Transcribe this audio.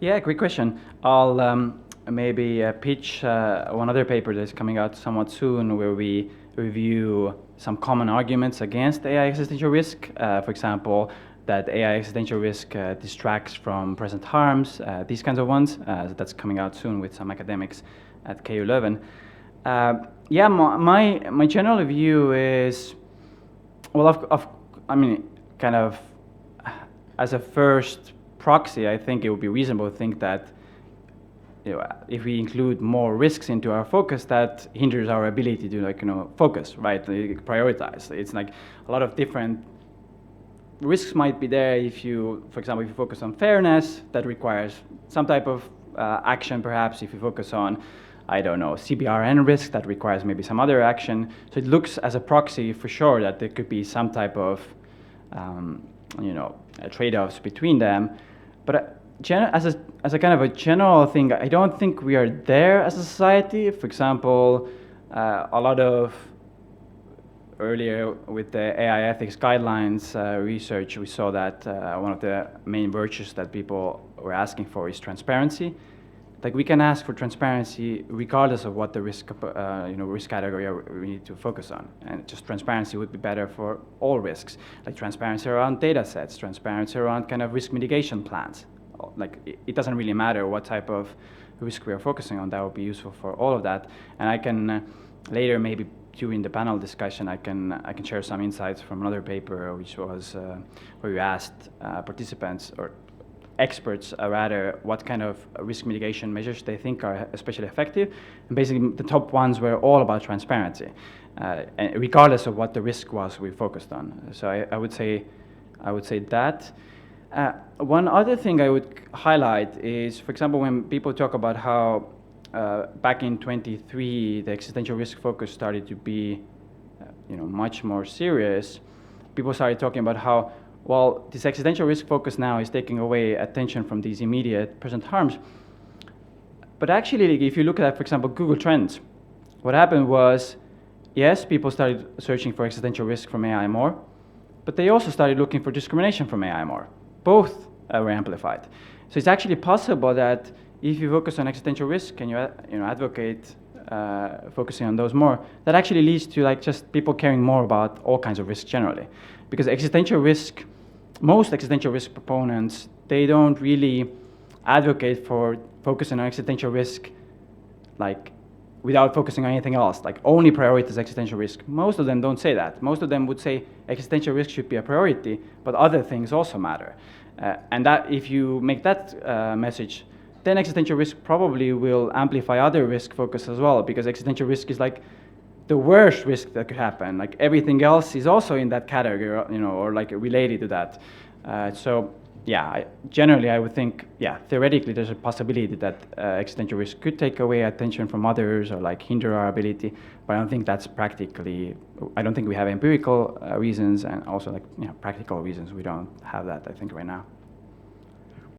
Yeah, great question. I'll maybe pitch one other paper that's coming out somewhat soon where we review some common arguments against AI existential risk. For example, that AI existential risk distracts from present harms, these kinds of ones. So that's coming out soon with some academics at KU Leuven. Yeah, my general view is, well, I mean, kind of as a first proxy, I think it would be reasonable to think that if we include more risks into our focus, that hinders our ability to focus, right? Prioritize. It's like a lot of different risks might be there if you, for example, if you focus on fairness, that requires some type of action perhaps. If you focus on, I don't know, CBRN risk, that requires maybe some other action. So it looks as a proxy for sure that there could be some type of trade-offs between them. But as a kind of a general thing, I don't think we are there as a society. For example, a lot of earlier with the AI ethics guidelines research, we saw that one of the main virtues that people were asking for is transparency. Like, we can ask for transparency regardless of what the risk category we need to focus on, and just transparency would be better for all risks, like transparency around data sets, transparency around kind of risk mitigation plans. Like, it doesn't really matter what type of risk we are focusing on. That would be useful for all of that. And I can later, maybe during the panel discussion, I can share some insights from another paper, which was where we asked participants or experts rather what kind of risk mitigation measures they think are especially effective, and basically the top ones were all about transparency, and regardless of what the risk was we focused on. So I would say that. One other thing I would highlight is, for example, when people talk about how back in 23 the existential risk focus started to be much more serious, people started talking about how, well, this existential risk focus now is taking away attention from these immediate present harms. But actually, if you look at, for example, Google Trends, what happened was, yes, people started searching for existential risk from AI more, but they also started looking for discrimination from AI more. Both were amplified. So it's actually possible that if you focus on existential risk and you advocate focusing on those more, that actually leads to just people caring more about all kinds of risks generally. Because most existential risk proponents, they don't really advocate for focusing on existential risk without focusing on anything else, only prioritize existential risk. Most of them don't say that. Most of them would say existential risk should be a priority, but other things also matter. And that if you make that message, then existential risk probably will amplify other risk focus as well, because existential risk is the worst risk that could happen. Everything else is also in that category, or related to that. So yeah, generally I would think, yeah, theoretically there's a possibility that existential risk could take away attention from others or hinder our ability, but I don't think that's practically, I don't think we have empirical reasons, and also practical reasons. We don't have that, I think, right now.